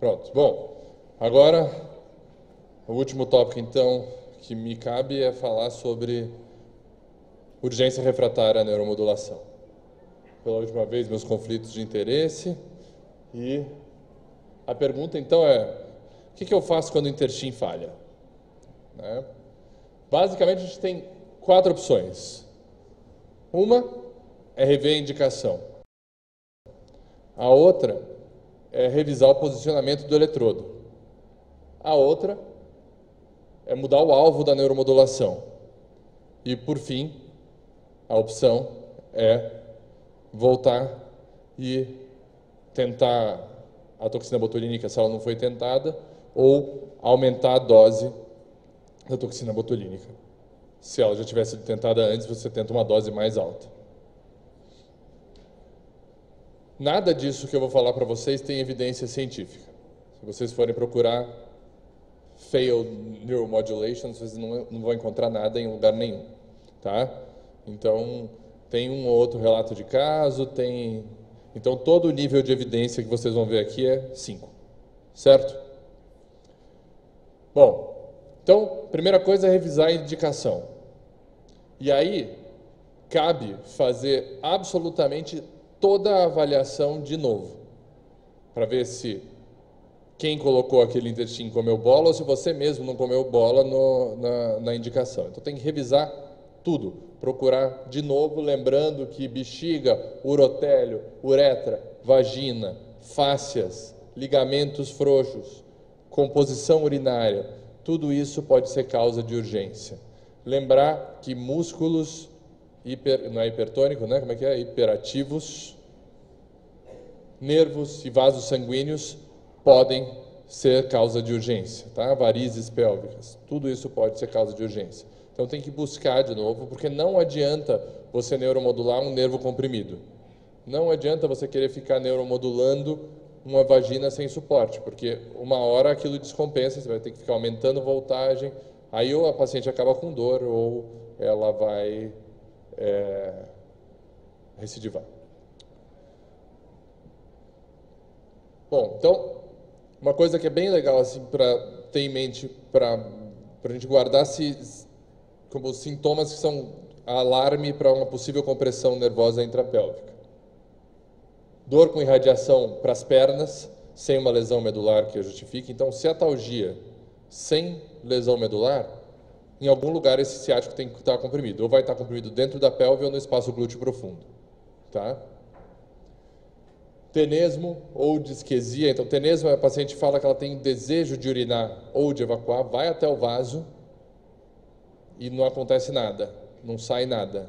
Pronto. Bom, agora o último tópico, então, que me cabe é falar sobre urgência refratária à neuromodulação. Pela última vez, meus conflitos de interesse. E a pergunta, então, é: o que eu faço quando o Intertim falha? Né? Basicamente, a gente tem 4 opções. Uma é rever a indicação. A outra é revisar o posicionamento do eletrodo. A outra é mudar o alvo da neuromodulação. E, por fim, a opção é voltar e tentar a toxina botulínica, se ela não foi tentada, ou aumentar a dose da toxina botulínica. Se ela já tivesse sido tentada antes, você tenta uma dose mais alta. Nada disso que eu vou falar para vocês tem evidência científica. Se vocês forem procurar failed neuromodulation, vocês não vão encontrar nada em lugar nenhum, tá? Então, tem um ou outro relato de caso, então todo o nível de evidência que vocês vão ver aqui é 5, certo? Bom, então, primeira coisa é revisar a indicação. E aí, cabe fazer absolutamente toda a avaliação de novo, para ver se quem colocou aquele Intertim comeu bola ou se você mesmo não comeu bola na indicação. Então tem que revisar tudo, procurar de novo, lembrando que bexiga, urotélio, uretra, vagina, fáscias, ligamentos frouxos, composição urinária, tudo isso pode ser causa de urgência. Lembrar que músculos não é hipertônico, né? Como é que é? Hiperativos, nervos e vasos sanguíneos podem ser causa de urgência, tá? Varizes pélvicas, tudo isso pode ser causa de urgência. Então tem que buscar de novo, porque não adianta você neuromodular um nervo comprimido. Não adianta você querer ficar neuromodulando uma vagina sem suporte, porque uma hora aquilo descompensa, você vai ter que ficar aumentando voltagem, aí ou a paciente acaba com dor ou ela vai recidivar. Bom, então, uma coisa que é bem legal assim, para ter em mente, para a gente guardar como sintomas que são alarme para uma possível compressão nervosa intrapélvica. Dor com irradiação para as pernas, sem uma lesão medular que a justifique. Então, ciatalgia sem lesão medular, em algum lugar esse ciático tem que estar comprimido. Ou vai estar comprimido dentro da pelve ou no espaço glúteo profundo. Tá? Tenesmo ou disquesia. Então, tenesmo, a paciente fala que ela tem desejo de urinar ou de evacuar, vai até o vaso e não acontece nada, não sai nada.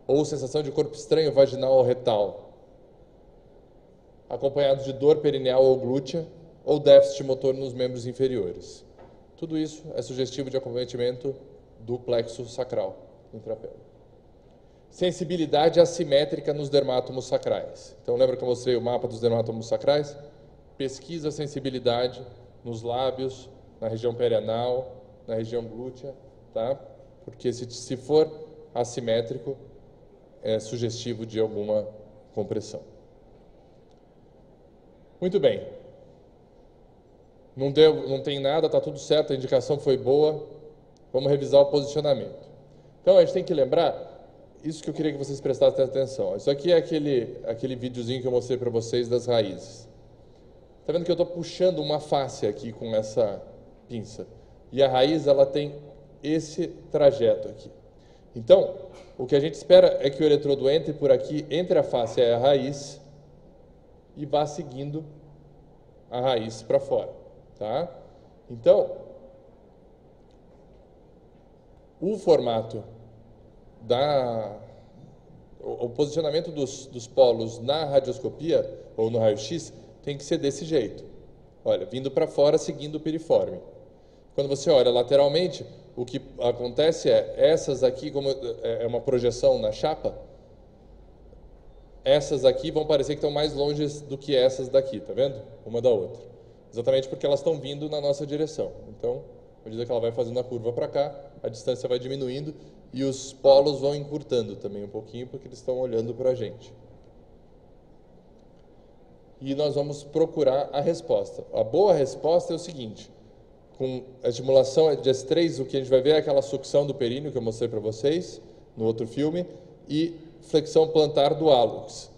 Ou sensação de corpo estranho vaginal ou retal, acompanhado de dor perineal ou glútea, ou déficit motor nos membros inferiores. Tudo isso é sugestivo de acometimento do plexo sacral intrapélvico. Sensibilidade assimétrica nos dermátomos sacrais. Então, lembra que eu mostrei o mapa dos dermátomos sacrais? Pesquisa a sensibilidade nos lábios, na região perianal, na região glútea, tá? Porque se for assimétrico, é sugestivo de alguma compressão. Muito bem. Não tem nada, está tudo certo, a indicação foi boa. Vamos revisar o posicionamento. Então, a gente tem que lembrar, isso que eu queria que vocês prestassem atenção. Isso aqui é aquele videozinho que eu mostrei para vocês das raízes. Está vendo que eu estou puxando uma face aqui com essa pinça. E a raiz, ela tem esse trajeto aqui. Então, o que a gente espera é que o eletrodo entre por aqui, entre a face e a raiz, e vá seguindo a raiz para fora. Tá? Então, o formato o posicionamento dos polos na radioscopia ou no raio-x tem que ser desse jeito. Olha, vindo para fora, seguindo o piriforme. Quando você olha lateralmente, o que acontece essas aqui, como é uma projeção na chapa, essas aqui vão parecer que estão mais longe do que essas daqui, tá vendo? Uma da outra. Exatamente porque elas estão vindo na nossa direção. Então, à medida que ela vai fazendo a curva para cá, a distância vai diminuindo e os polos vão encurtando também um pouquinho, porque eles estão olhando para a gente. e nós vamos procurar a resposta. A boa resposta é o seguinte: com a estimulação de S3, o que a gente vai ver é aquela sucção do períneo que eu mostrei para vocês no outro filme, e flexão plantar do hálux.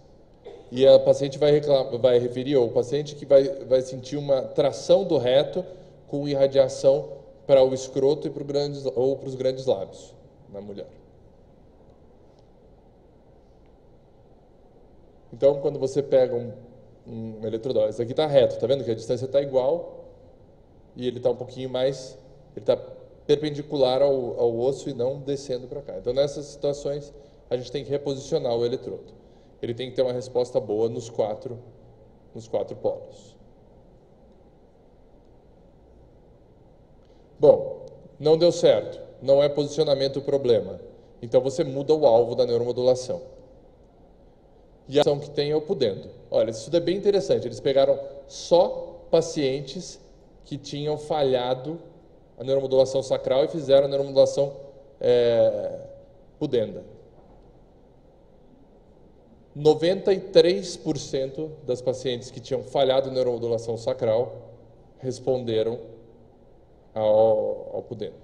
E a paciente vai referir ao paciente que vai sentir uma tração do reto com irradiação para o escroto e para os grandes lábios na mulher. Então, quando você pega um eletrodo, esse aqui está reto, tá vendo que a distância está igual e ele está um pouquinho mais, ele está perpendicular ao osso e não descendo para cá. Então, nessas situações, a gente tem que reposicionar o eletrodo. Ele tem que ter uma resposta boa nos quatro polos. Bom, não deu certo. Não é posicionamento o problema. Então, você muda o alvo da neuromodulação. E a ação que tem é o pudendo. Olha, isso é bem interessante. Eles pegaram só pacientes que tinham falhado a neuromodulação sacral e fizeram a neuromodulação pudenda. 93% das pacientes que tinham falhado a neuromodulação sacral responderam ao pudendo.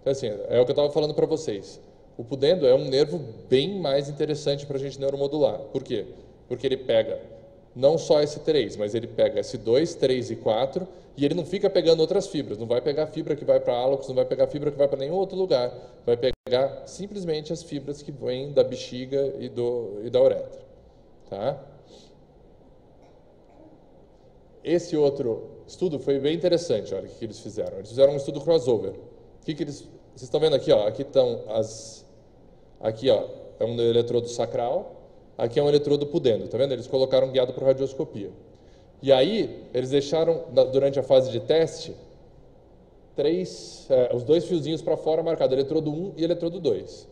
Então, assim, é o que eu estava falando para vocês. O pudendo é um nervo bem mais interessante para a gente neuromodular. Por quê? Porque ele pega não só S3, mas ele pega S2, 3 e 4, e ele não fica pegando outras fibras. Não vai pegar fibra que vai para hálux, não vai pegar fibra que vai para nenhum outro lugar. Vai pegar simplesmente as fibras que vêm da bexiga e da uretra. Tá? Esse outro estudo foi bem interessante. Olha o que eles fizeram. Eles fizeram um estudo crossover. Vocês estão vendo aqui? Ó, aqui estão aqui, ó, é um eletrodo sacral. Aqui é um eletrodo pudendo. Tá vendo? Eles colocaram guiado por radioscopia. E aí eles deixaram durante a fase de teste os dois fiozinhos para fora marcados, eletrodo 1 e eletrodo 2.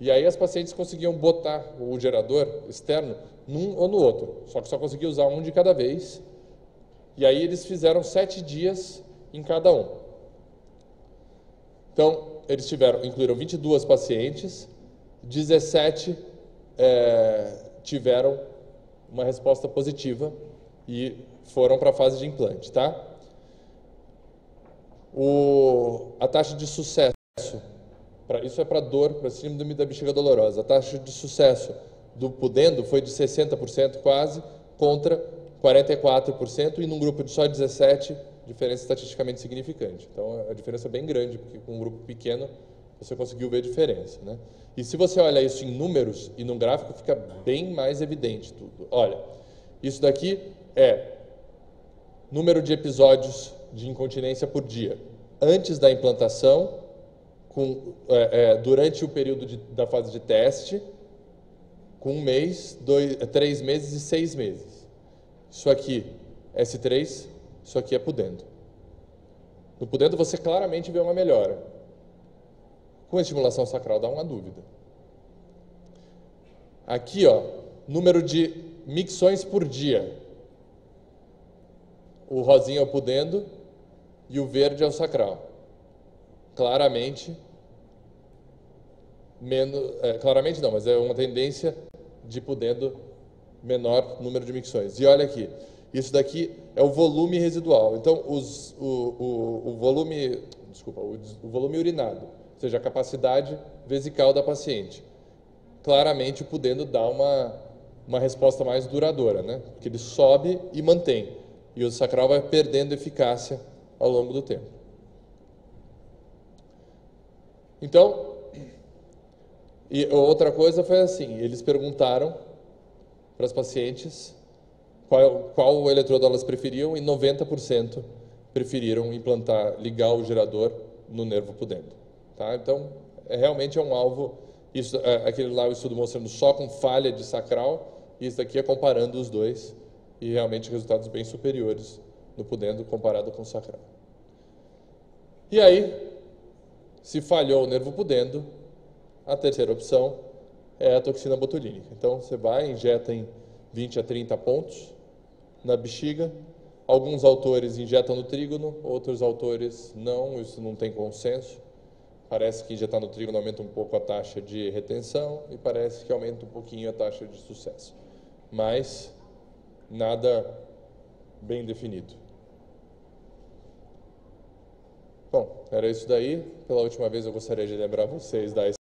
E aí as pacientes conseguiam botar o gerador externo num ou no outro, só que só conseguia usar um de cada vez. E aí eles fizeram 7 dias em cada um. Então, eles incluíram 22 pacientes, 17 tiveram uma resposta positiva e foram para a fase de implante, tá? A taxa de sucesso, isso é para dor, para síndrome da bexiga dolorosa. A taxa de sucesso do pudendo foi de 60% quase, contra 44%, e num grupo de só 17, diferença estatisticamente significante. Então, a diferença é bem grande, porque com um grupo pequeno você conseguiu ver a diferença, né? E se você olha isso em números e num gráfico, fica bem mais evidente tudo. Olha, isso daqui é número de episódios de incontinência por dia, antes da implantação, durante o período da fase de teste, com 1 mês, 3 meses e 6 meses. Isso aqui é S3, isso aqui é pudendo. No pudendo você claramente vê uma melhora. Com a estimulação sacral dá uma dúvida. Aqui, ó, número de micções por dia. O rosinho é o pudendo e o verde é o sacral. Claramente claramente não, mas é uma tendência de pudendo menor número de micções. E olha aqui, isso daqui é o volume residual. Então, o volume urinado, ou seja, a capacidade vesical da paciente. Claramente, o pudendo dá uma resposta mais duradoura, né? Porque ele sobe e mantém. E o sacral vai perdendo eficácia ao longo do tempo. Então, e outra coisa foi assim, eles perguntaram para as pacientes qual o eletrodo elas preferiam, e 90% preferiram ligar o gerador no nervo pudendo. Tá? Então, realmente é um alvo, aquele lá o estudo mostrando só com falha de sacral, e isso daqui é comparando os dois, e realmente resultados bem superiores no pudendo comparado com o sacral. E aí, se falhou o nervo pudendo, a terceira opção é a toxina botulínica. Então, você injeta em 20 a 30 pontos na bexiga. Alguns autores injetam no trígono, outros autores não, isso não tem consenso. Parece que injetar no trígono aumenta um pouco a taxa de retenção e parece que aumenta um pouquinho a taxa de sucesso. Mas nada bem definido. Bom, era isso daí. Pela última vez eu gostaria de lembrar vocês da